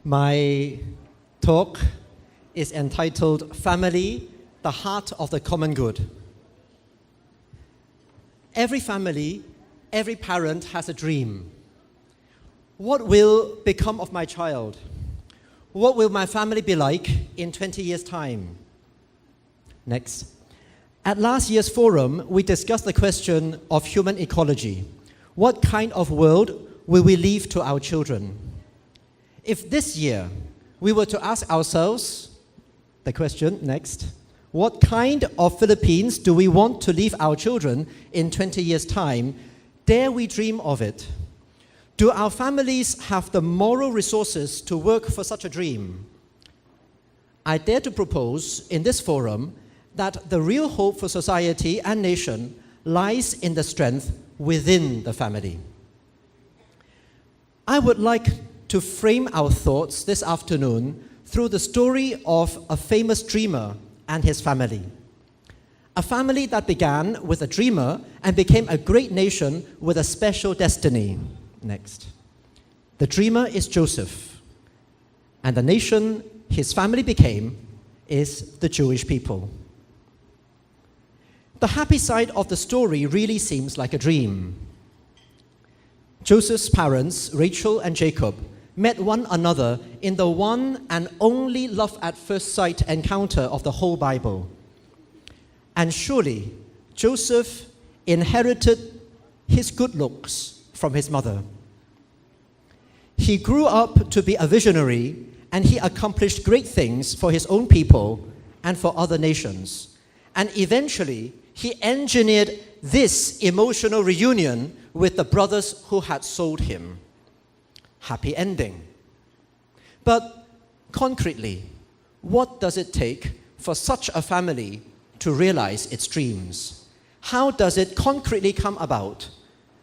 My talk is entitled Family, the Heart of the Common Good. Every family, every parent has a dream. What will become of my child? What will my family be like in 20 years' time? Next. At last year's forum, we discussed the question of human ecology. What kind of world will we leave to our children? If this year we were to ask ourselves the question, next, what kind of Philippines do we want to leave our children in 20 years' time? Dare we dream of it? Do our families have the moral resources to work for such a dream? I dare to propose in this forum that the real hope for society and nation lies in the strength within the family. I would like to frame our thoughts this afternoon through the story of a famous dreamer and his family. A family that began with a dreamer and became a great nation with a special destiny. Next. The dreamer is Joseph, and the nation his family became is the Jewish people. The happy side of the story really seems like a dream. Joseph's parents, Rachel and Jacob, met one another in the one and only love at first sight encounter of the whole Bible. And surely, Joseph inherited his good looks from his mother. He grew up to be a visionary, and he accomplished great things for his own people and for other nations. And eventually, he engineered this emotional reunion with the brothers who had sold him. Happy ending. But concretely, what does it take for such a family to realize its dreams? How does it concretely come about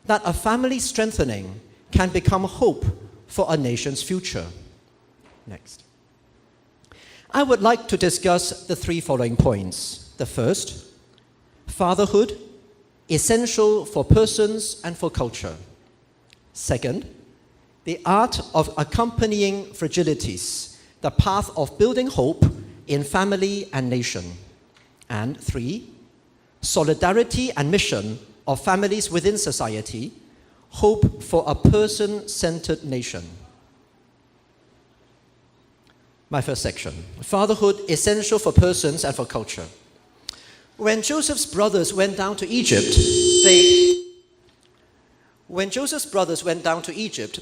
that a family strengthening can become hope for a nation's future? Next. I would like to discuss the three following points. The first, fatherhood, essential for persons and for culture. Second, the art of accompanying fragilities, the path of building hope in family and nation. And three, solidarity and mission of families within society, hope for a person-centered nation. My first section, fatherhood essential for persons and for culture. When Joseph's brothers went down to Egypt,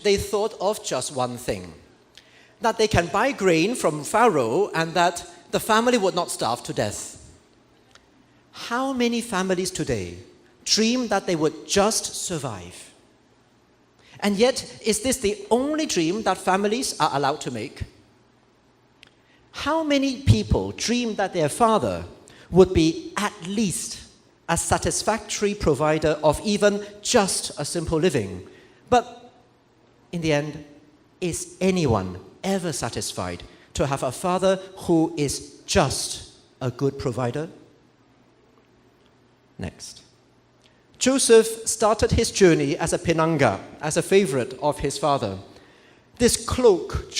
they thought of just one thing, that they can buy grain from Pharaoh and that the family would not starve to death. How many families today dream that they would just survive? And yet, is this the only dream that families are allowed to make? How many people dream that their father would be at least a satisfactory provider of even just a simple living? But in the end, is anyone ever satisfied to have a father who is just a good provider? Next. Joseph started his journey as a pinanga, as a favorite of his father. This cloak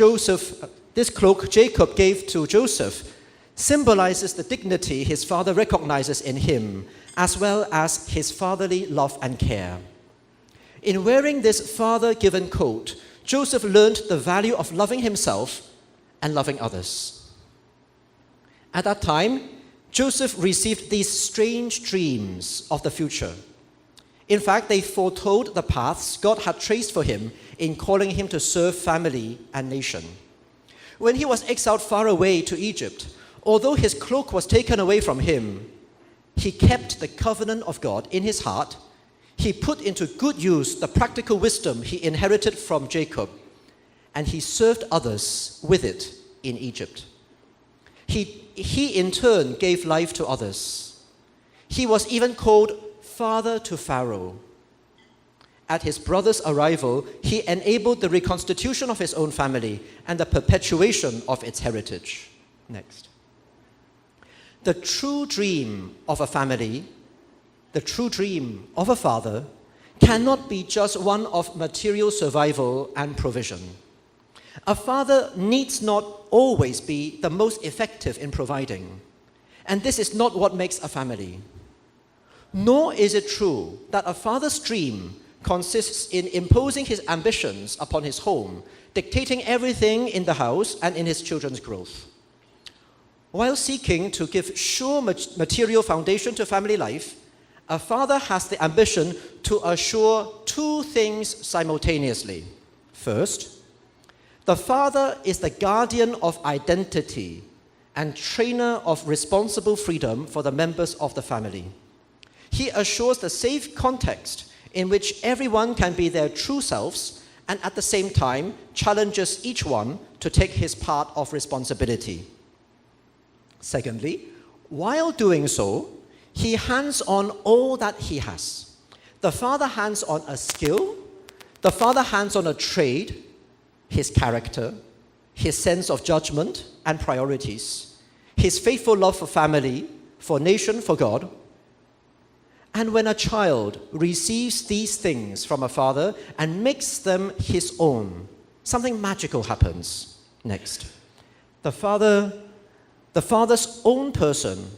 Jacob gave to Joseph symbolizes the dignity his father recognizes in him, as well as his fatherly love and care. In wearing this father-given coat, Joseph learned the value of loving himself and loving others. At that time, Joseph received these strange dreams of the future. In fact, they foretold the paths God had traced for him in calling him to serve family and nation. When he was exiled far away to Egypt, although his cloak was taken away from him, he kept the covenant of God in his heart. He put into good use the practical wisdom he inherited from Jacob, and he served others with it in Egypt. He in turn gave life to others. He was even called father to Pharaoh. At his brother's arrival, he enabled the reconstitution of his own family and the perpetuation of its heritage. Next. The true dream of a family, the true dream of a father, cannot be just one of material survival and provision. A father needs not always be the most effective in providing, and this is not what makes a family. Nor is it true that a father's dream consists in imposing his ambitions upon his home, dictating everything in the house and in his children's growth. While seeking to give sure material foundation to family life, a father has the ambition to assure two things simultaneously. First, the father is the guardian of identity and trainer of responsible freedom for the members of the family. He assures the safe context in which everyone can be their true selves and at the same time challenges each one to take his part of responsibility. Secondly, while doing so, he hands on all that he has. The father hands on a skill, the father hands on a trade, his character, his sense of judgment and priorities, his faithful love for family, for nation, for God. And when a child receives these things from a father and makes them his own, something magical happens. Next, the father's own person,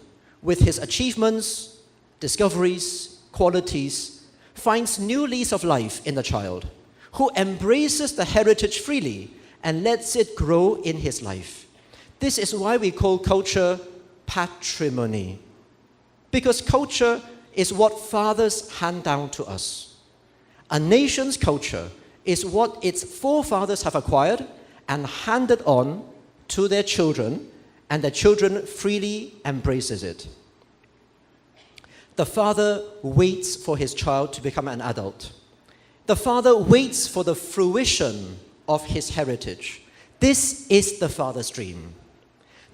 with his achievements, discoveries, qualities, finds new lease of life in the child, who embraces the heritage freely and lets it grow in his life. This is why we call culture patrimony, because culture is what fathers hand down to us. A nation's culture is what its forefathers have acquired and handed on to their children, and the children freely embraces it. The father waits for his child to become an adult. The father waits for the fruition of his heritage. This is the father's dream.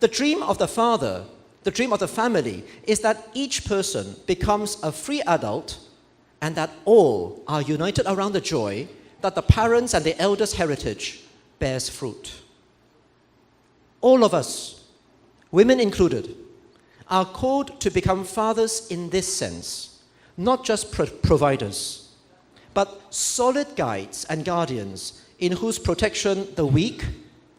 The dream of the father, the dream of the family, is that each person becomes a free adult and that all are united around the joy that the parents' and the elders' heritage bears fruit. All of us, women included, are called to become fathers in this sense, not just providers, but solid guides and guardians in whose protection the weak,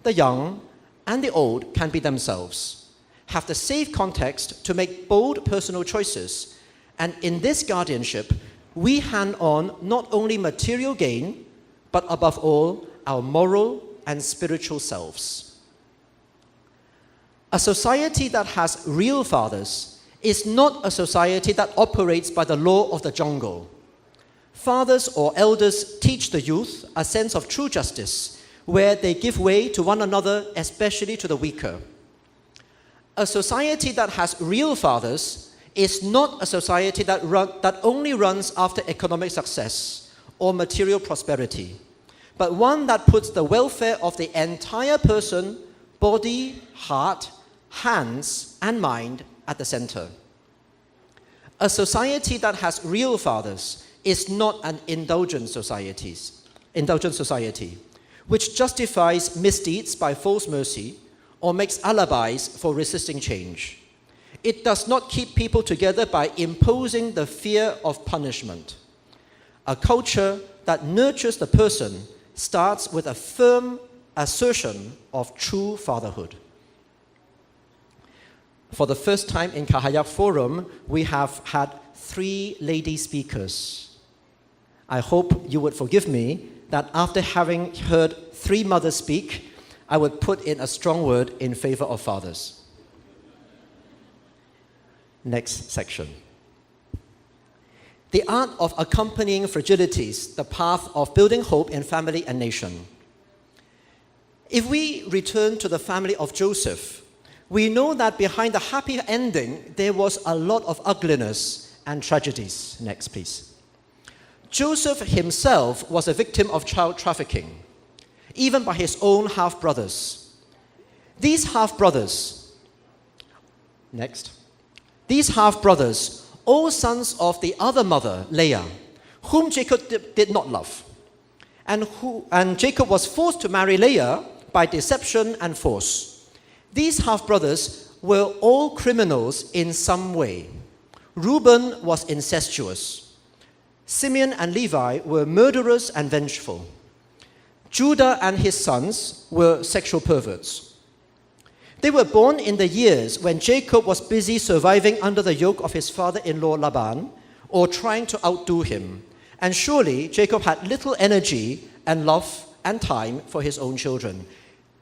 the young, and the old can be themselves, have the safe context to make bold personal choices, and in this guardianship, we hand on not only material gain, but above all, our moral and spiritual selves. A society that has real fathers is not a society that operates by the law of the jungle. Fathers or elders teach the youth a sense of true justice, where they give way to one another, especially to the weaker. A society that has real fathers is not a society that only runs after economic success or material prosperity, but one that puts the welfare of the entire person, body, heart, hands, and mind at the center. A society that has real fathers is not an indulgent society, which justifies misdeeds by false mercy or makes alibis for resisting change. It does not keep people together by imposing the fear of punishment. A culture that nurtures the person starts with a firm assertion of true fatherhood. For the first time in Kahayak Forum, we have had 3 lady speakers. I hope you would forgive me that after having heard 3 mothers speak, I would put in a strong word in favor of fathers. Next section. The art of accompanying fragilities, the path of building hope in family and nation. If we return to the family of Joseph, we know that behind the happy ending, there was a lot of ugliness and tragedies. Next, please. Joseph himself was a victim of child trafficking, even by his own half-brothers. These half-brothers, all sons of the other mother, Leah, whom Jacob did not love, and Jacob was forced to marry Leah by deception and force. These half-brothers were all criminals in some way. Reuben was incestuous. Simeon and Levi were murderers and vengeful. Judah and his sons were sexual perverts. They were born in the years when Jacob was busy surviving under the yoke of his father-in-law Laban, or trying to outdo him. And surely Jacob had little energy and love and time for his own children.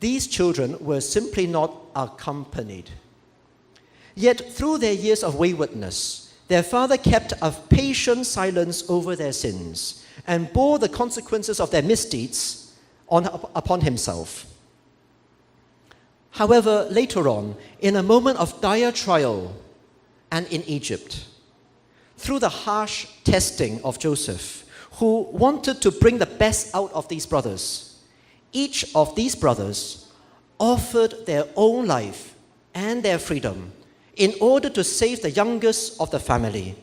These children were simply not accompanied. Yet through their years of waywardness, their father kept a patient silence over their sins and bore the consequences of their misdeeds upon himself. However, later on, in a moment of dire trial and in Egypt, through the harsh testing of Joseph, who wanted to bring the best out of these brothers, each of these brothers offered their own life and their freedom in order to save the youngest of the family.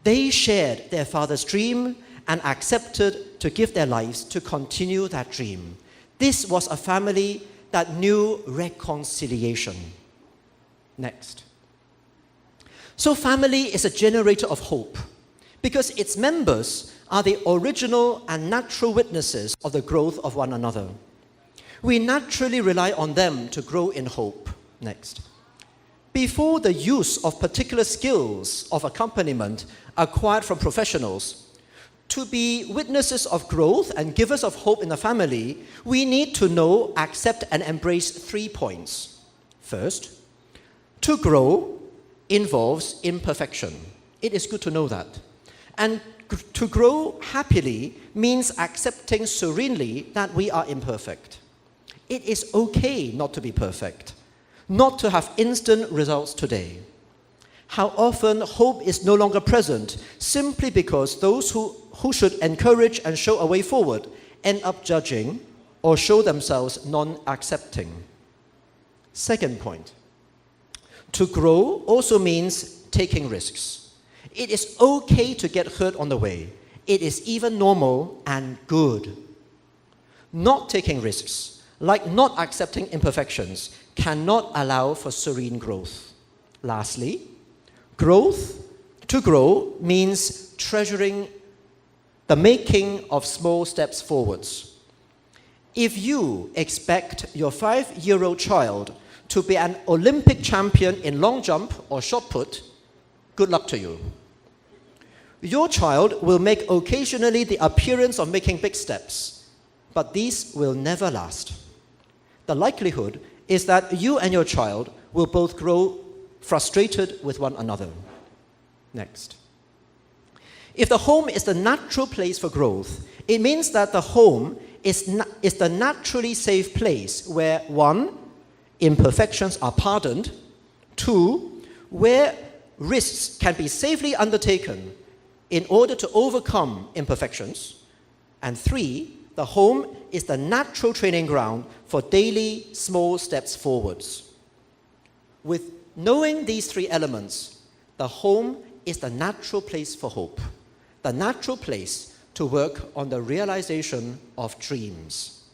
They shared their father's dream and accepted to give their lives to continue that dream. This was a family that knew reconciliation. Next. So family is a generator of hope because its members are the original and natural witnesses of the growth of one another. We naturally rely on them to grow in hope. Next. Before the use of particular skills of accompaniment acquired from professionals, to be witnesses of growth and givers of hope in the family, we need to know, accept, and embrace 3 points. First, to grow involves imperfection. It is good to know that. And to grow happily means accepting serenely that we are imperfect. It is okay not to be perfect, not to have instant results today. How often hope is no longer present simply because those who should encourage and show a way forward end up judging or show themselves non-accepting. Second point, to grow also means taking risks. It is okay to get hurt on the way. It is even normal and good. Not taking risks, like not accepting imperfections, cannot allow for serene growth. Lastly, to grow means treasuring the making of small steps forwards. If you expect your 5-year-old child to be an Olympic champion in long jump or shot put, good luck to you. Your child will make occasionally the appearance of making big steps, but these will never last. The likelihood is that you and your child will both grow frustrated with one another. Next. If the home is the natural place for growth, it means that the home is the naturally safe place where 1, imperfections are pardoned, 2, where risks can be safely undertaken in order to overcome imperfections, and 3, the home is the natural training ground for daily small steps forwards. With knowing these 3 elements, the home is the natural place for hope, the natural place to work on the realization of dreams.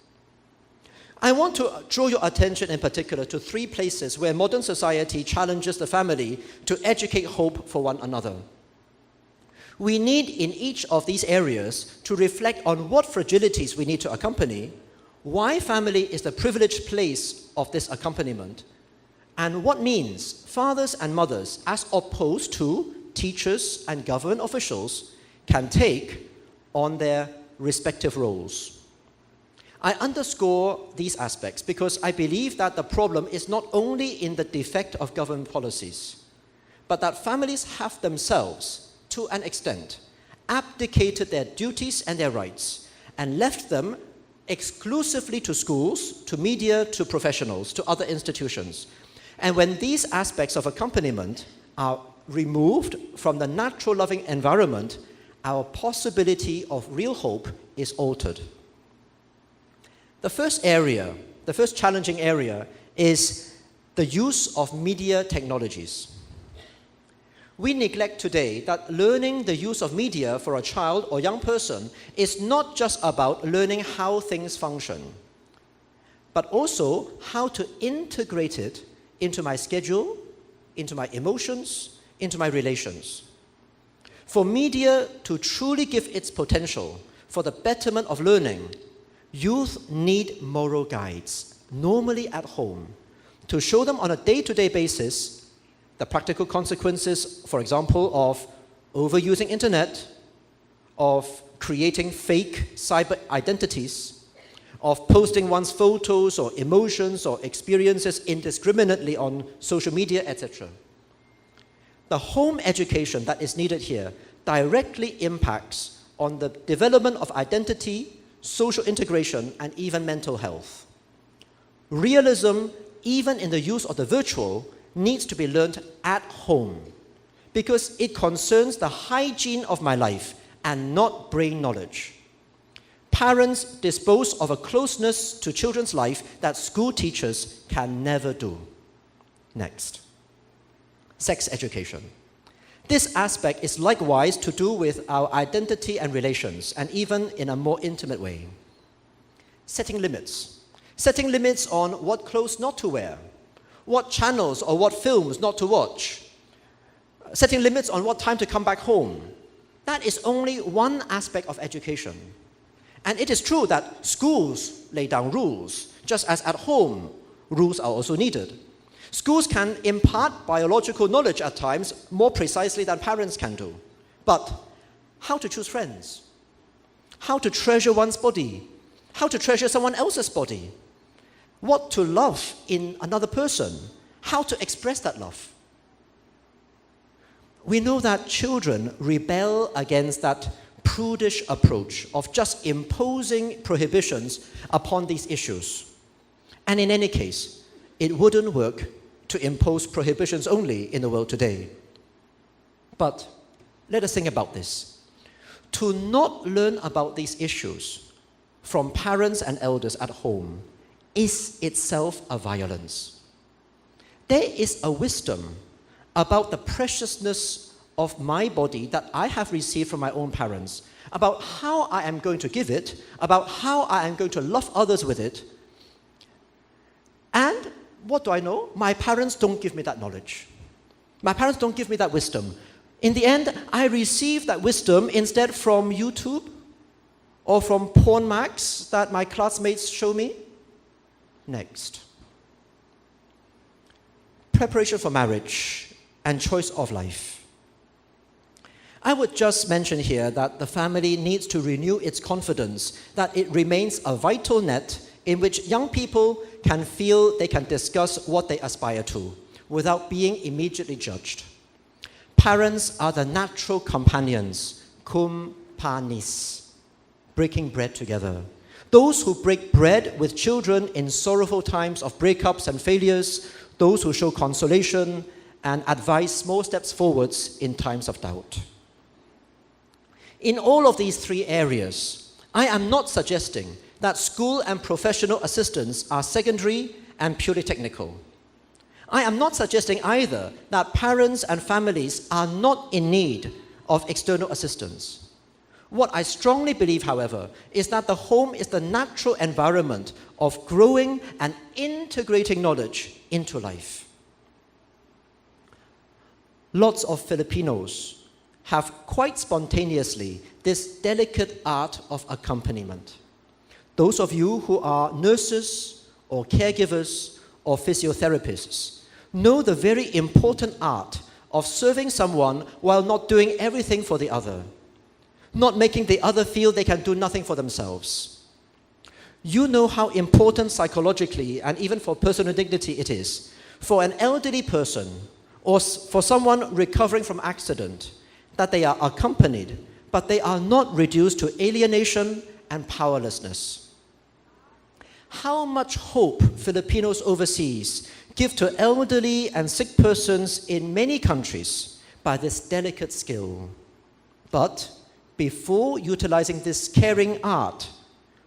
I want to draw your attention in particular to 3 places where modern society challenges the family to educate hope for one another. We need in each of these areas to reflect on what fragilities we need to accompany, why family is the privileged place of this accompaniment, and what means fathers and mothers, as opposed to teachers and government officials, can take on their respective roles. I underscore these aspects because I believe that the problem is not only in the defect of government policies, but that families have themselves, to an extent, abdicated their duties and their rights and left them exclusively to schools, to media, to professionals, to other institutions. And when these aspects of accompaniment are removed from the natural loving environment, our possibility of real hope is altered. The first challenging area is the use of media technologies. We neglect today that learning the use of media for a child or young person is not just about learning how things function, but also how to integrate it into my schedule, into my emotions, into my relations. For media to truly give its potential for the betterment of learning, Youth need moral guides, normally at home, to show them on a day-to-day basis the practical consequences, for example, of overusing internet, of creating fake cyber identities, of posting one's photos or emotions or experiences indiscriminately on social media, etc. The home education that is needed here directly impacts on the development of identity, social integration, and even mental health. Realism, even in the use of the virtual, needs to be learned at home because it concerns the hygiene of my life and not brain knowledge. Parents dispose of a closeness to children's life that school teachers can never do. Next. Sex education. This aspect is likewise to do with our identity and relations, and even in a more intimate way. Setting limits. Setting limits on what clothes not to wear, what channels or what films not to watch. Setting limits on what time to come back home. That is only one aspect of education. And it is true that schools lay down rules, just as at home, rules are also needed. Schools can impart biological knowledge at times more precisely than parents can do. But how to choose friends? How to treasure one's body? How to treasure someone else's body? What to love in another person? How to express that love? We know that children rebel against that prudish approach of just imposing prohibitions upon these issues. And in any case, it wouldn't work to impose prohibitions only in the world today. But let us think about this. To not learn about these issues from parents and elders at home is itself a violence. There is a wisdom about the preciousness of my body that I have received from my own parents, about how I am going to give it, about how I am going to love others with it. And what do I know? My parents don't give me that knowledge. My parents don't give me that wisdom. In the end, I receive that wisdom instead from YouTube or from porn mags that my classmates show me. Next. Preparation for marriage and choice of life. I would just mention here that the family needs to renew its confidence that it remains a vital net in which young people can feel they can discuss what they aspire to without being immediately judged. Parents are the natural companions, cum panis, breaking bread together. Those who break bread with children in sorrowful times of breakups and failures, those who show consolation and advise small steps forwards in times of doubt. In all of these three areas, I am not suggesting that school and professional assistants are secondary and purely technical. I am not suggesting either that parents and families are not in need of external assistance. What I strongly believe, however, is that the home is the natural environment of growing and integrating knowledge into life. Lots of Filipinos have quite spontaneously this delicate art of accompaniment. Those of you who are nurses or caregivers or physiotherapists know the very important art of serving someone while not doing everything for the other, not making the other feel they can do nothing for themselves. You know how important psychologically and even for personal dignity it is for an elderly person or for someone recovering from accident that they are accompanied, but they are not reduced to alienation and powerlessness. How much hope Filipinos overseas give to elderly and sick persons in many countries by this delicate skill. But before utilizing this caring art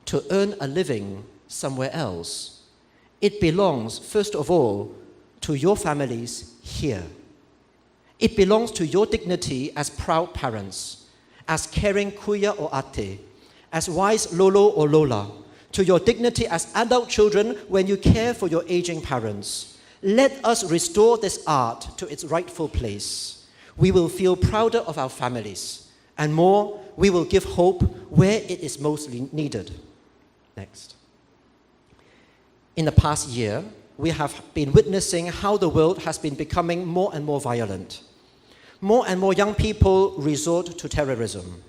to earn a living somewhere else, it belongs, first of all, to your families here. It belongs to your dignity as proud parents, as caring kuya or ate, as wise lolo or lola, to your dignity as adult children when you care for your aging parents. Let us restore this art to its rightful place. We will feel prouder of our families, and more, we will give hope where it is most needed. Next. In the past year, we have been witnessing how the world has been becoming more and more violent. More and more young people resort to terrorism.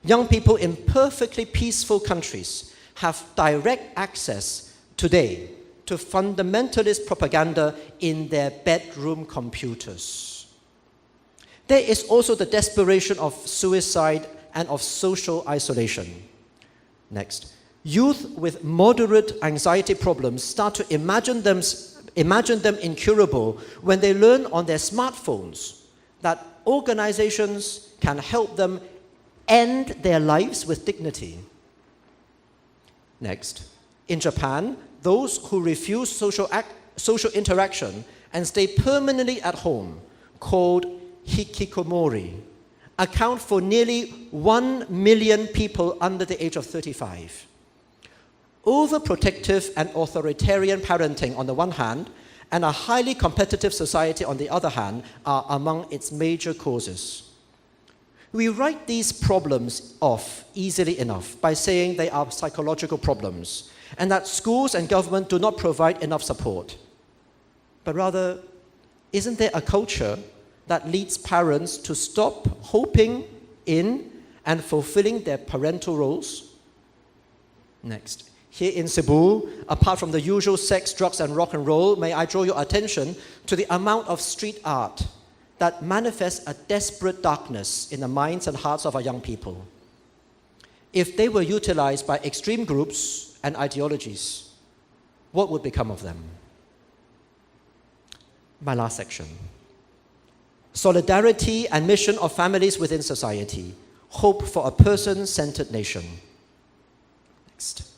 Young people in perfectly peaceful countries have direct access today to fundamentalist propaganda in their bedroom computers. There is also the desperation of suicide and of social isolation. Next. Youth with moderate anxiety problems start to imagine them incurable when they learn on their smartphones that organizations can help them end their lives with dignity. Next, in Japan, those who refuse social interaction and stay permanently at home, called hikikomori, account for nearly 1 million people under the age of 35. Overprotective and authoritarian parenting on the one hand, and a highly competitive society on the other hand, are among its major causes. We write these problems off easily enough by saying they are psychological problems and that schools and government do not provide enough support. But rather, isn't there a culture that leads parents to stop hoping in and fulfilling their parental roles? Next. Here in Cebu, apart from the usual sex, drugs, and rock and roll, may I draw your attention to the amount of street art that manifests a desperate darkness in the minds and hearts of our young people. If they were utilized by extreme groups and ideologies, what would become of them? My last section. Solidarity and mission of families within society. Hope for a person-centered nation. Next.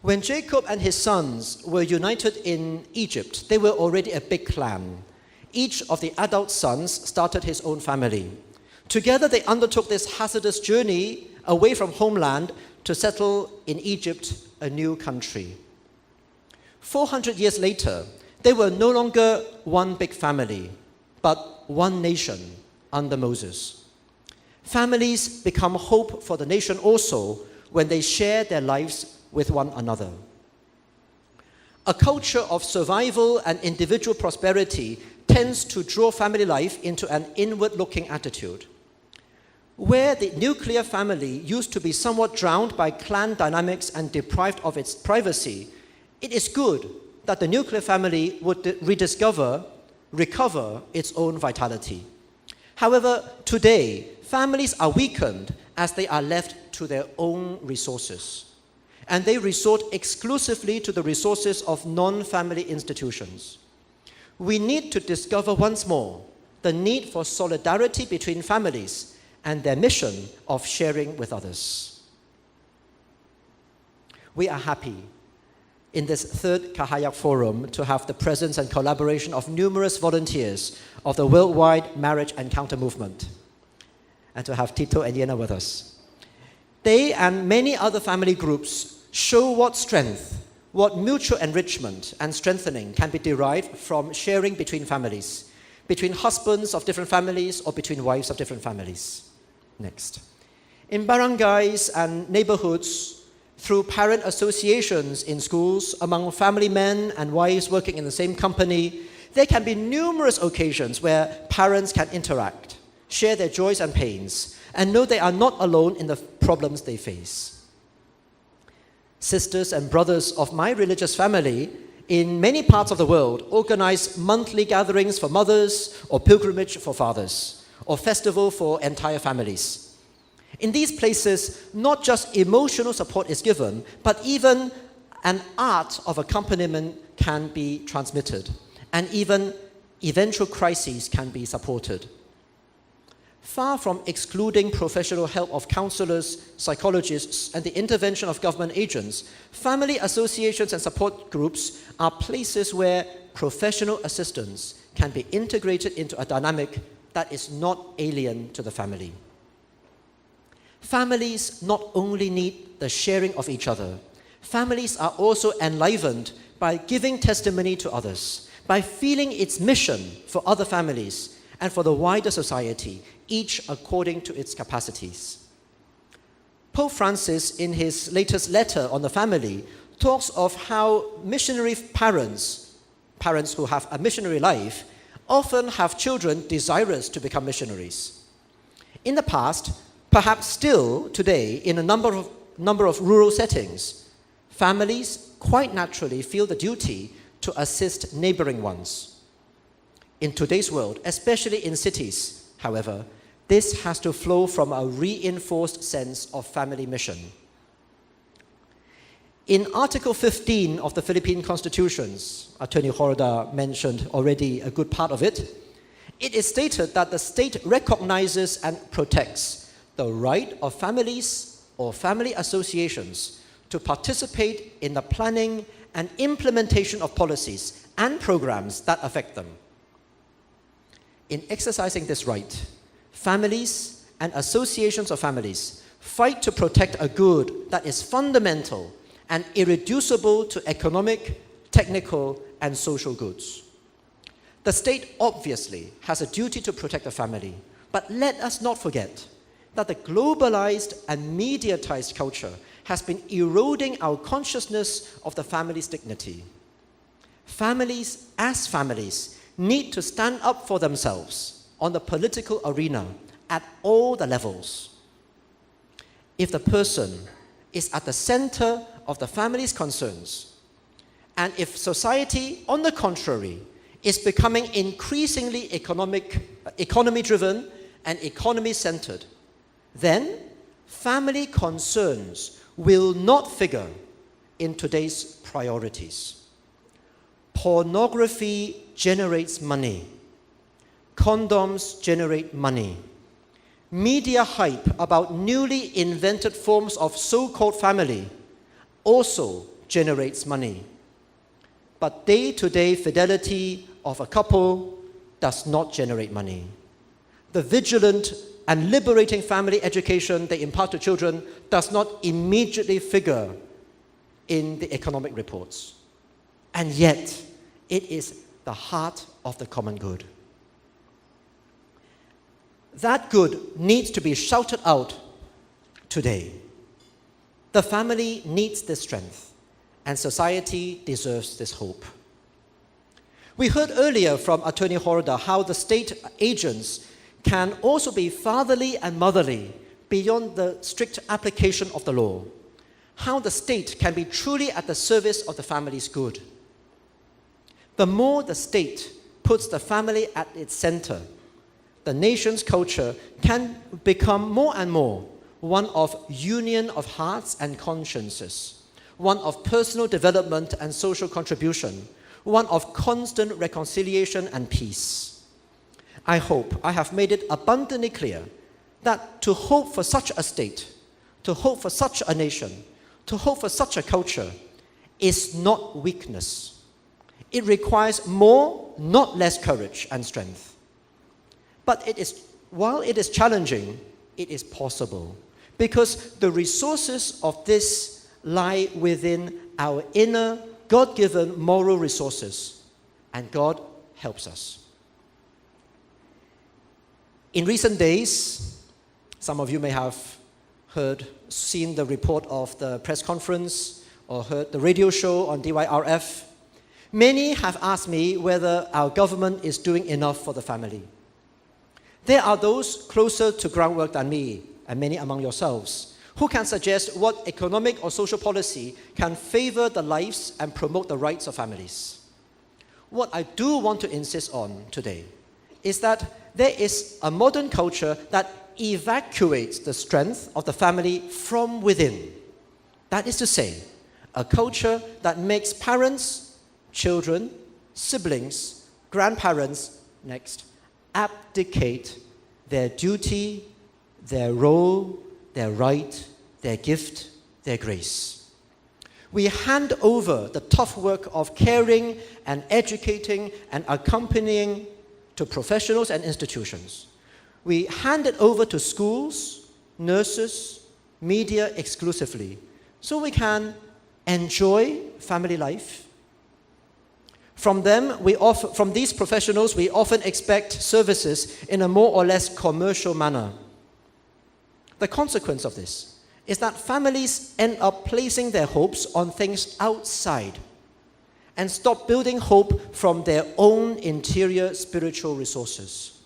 When Jacob and his sons were united in Egypt, they were already a big clan. Each of the adult sons started his own family. Together they undertook this hazardous journey away from homeland to settle in Egypt, a new country. 400 years later, they were no longer one big family, but one nation under Moses. Families become hope for the nation also when they share their lives with one another. A culture of survival and individual prosperity tends to draw family life into an inward-looking attitude. Where the nuclear family used to be somewhat drowned by clan dynamics and deprived of its privacy, it is good that the nuclear family would recover its own vitality. However, today, families are weakened as they are left to their own resources, and they resort exclusively to the resources of non-family institutions. We need to discover once more the need for solidarity between families and their mission of sharing with others. We are happy in this third Kahayak Forum to have the presence and collaboration of numerous volunteers of the Worldwide Marriage Encounter Movement, and to have Tito and Yena with us. They and many other family groups show what strength, what mutual enrichment and strengthening can be derived from sharing between families, between husbands of different families or between wives of different families. Next. In barangays and neighborhoods, through parent associations in schools, among family men and wives working in the same company, there can be numerous occasions where parents can interact, share their joys and pains, and know they are not alone in the problems they face. Sisters and brothers of my religious family in many parts of the world organize monthly gatherings for mothers, or pilgrimage for fathers, or festival for entire families. In these places, not just emotional support is given, but even an art of accompaniment can be transmitted, and even eventual crises can be supported. Far from excluding professional help of counselors, psychologists, and the intervention of government agents, family associations and support groups are places where professional assistance can be integrated into a dynamic that is not alien to the family. Families not only need the sharing of each other, families are also enlivened by giving testimony to others, by feeling its mission for other families and for the wider society, each according to its capacities. Pope Francis, in his latest letter on the family, talks of how missionary parents who have a missionary life, often have children desirous to become missionaries. In the past, perhaps still today, in a number of rural settings, families quite naturally feel the duty to assist neighboring ones. In today's world, especially in cities, however, this has to flow from a reinforced sense of family mission. In Article 15 of the Philippine Constitutions, Attorney Horda mentioned already a good part of it, it is stated that the state recognizes and protects the right of families or family associations to participate in the planning and implementation of policies and programs that affect them. In exercising this right, families and associations of families fight to protect a good that is fundamental and irreducible to economic, technical, and social goods. The state obviously has a duty to protect the family, but let us not forget that the globalized and mediatized culture has been eroding our consciousness of the family's dignity. Families, as families, need to stand up for themselves on the political arena at all the levels. If the person is at the center of the family's concerns, and if society, on the contrary, is becoming increasingly economy-driven and economy-centered, then family concerns will not figure in today's priorities. Pornography generates money. Condoms generate money. Media hype about newly invented forms of so-called family also generates money. But day-to-day fidelity of a couple does not generate money. The vigilant and liberating family education they impart to children does not immediately figure in the economic reports. And yet, it is the heart of the common good. That good needs to be shouted out today. The family needs this strength, and society deserves this hope. We heard earlier from Attorney Horda how the state agents can also be fatherly and motherly beyond the strict application of the law. How the state can be truly at the service of the family's good. The more the state puts the family at its center, the nation's culture can become more and more one of union of hearts and consciences, one of personal development and social contribution, one of constant reconciliation and peace. I hope I have made it abundantly clear that to hope for such a state, to hope for such a nation, to hope for such a culture is not weakness. It requires more, not less courage and strength. But while it is challenging, it is possible, because the resources of this lie within our inner, God-given moral resources, and God helps us. In recent days, some of you may have seen the report of the press conference or heard the radio show on DYRF. Many have asked me whether our government is doing enough for the family. There are those closer to groundwork than me, and many among yourselves, who can suggest what economic or social policy can favor the lives and promote the rights of families. What I do want to insist on today is that there is a modern culture that evacuates the strength of the family from within. That is to say, a culture that makes parents, children, siblings, grandparents, abdicate their duty, their role, their right, their gift, their grace. We hand over the tough work of caring and educating and accompanying to professionals and institutions. We hand it over to schools, nurses, media exclusively, so we can enjoy family life. From these professionals, we often expect services in a more or less commercial manner. The consequence of this is that families end up placing their hopes on things outside and stop building hope from their own interior spiritual resources.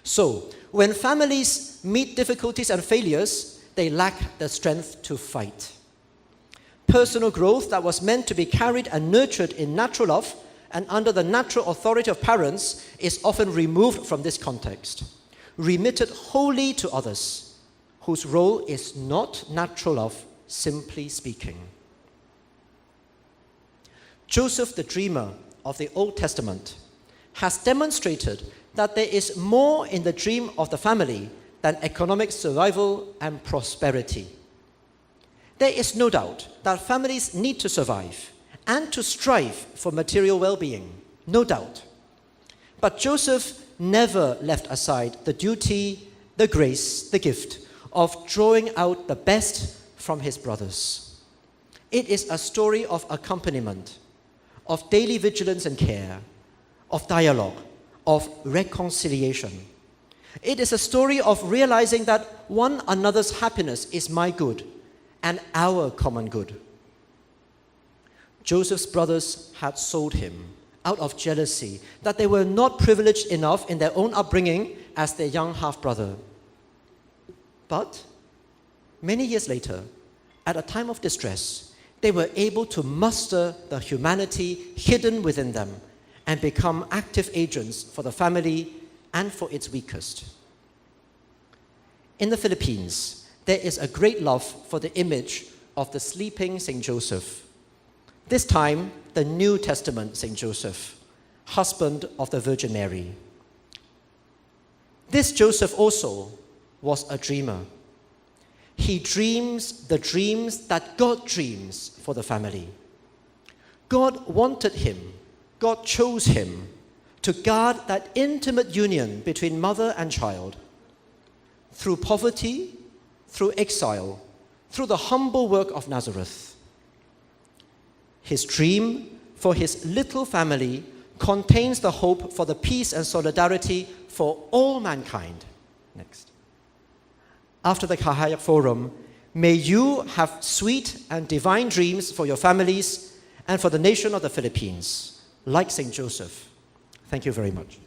So, when families meet difficulties and failures, they lack the strength to fight. Personal growth that was meant to be carried and nurtured in natural love and under the natural authority of parents is often removed from this context, remitted wholly to others, whose role is not natural love, simply speaking. Joseph, the dreamer of the Old Testament, has demonstrated that there is more in the dream of the family than economic survival and prosperity. There is no doubt that families need to survive and to strive for material well-being, no doubt. But Joseph never left aside the duty, the grace, the gift of drawing out the best from his brothers. It is a story of accompaniment, of daily vigilance and care, of dialogue, of reconciliation. It is a story of realizing that one another's happiness is my good and our common good. Joseph's brothers had sold him out of jealousy, that they were not privileged enough in their own upbringing as their young half-brother. But many years later, at a time of distress, they were able to muster the humanity hidden within them and become active agents for the family and for its weakest. In the Philippines, there is a great love for the image of the sleeping St. Joseph. This time, the New Testament St. Joseph, husband of the Virgin Mary. This Joseph also was a dreamer. He dreams the dreams that God dreams for the family. God wanted him, God chose him to guard that intimate union between mother and child. Through poverty, through exile, through the humble work of Nazareth. His dream for his little family contains the hope for the peace and solidarity for all mankind. Next. After the Kahayak Forum, may you have sweet and divine dreams for your families and for the nation of the Philippines, like St. Joseph. Thank you very much.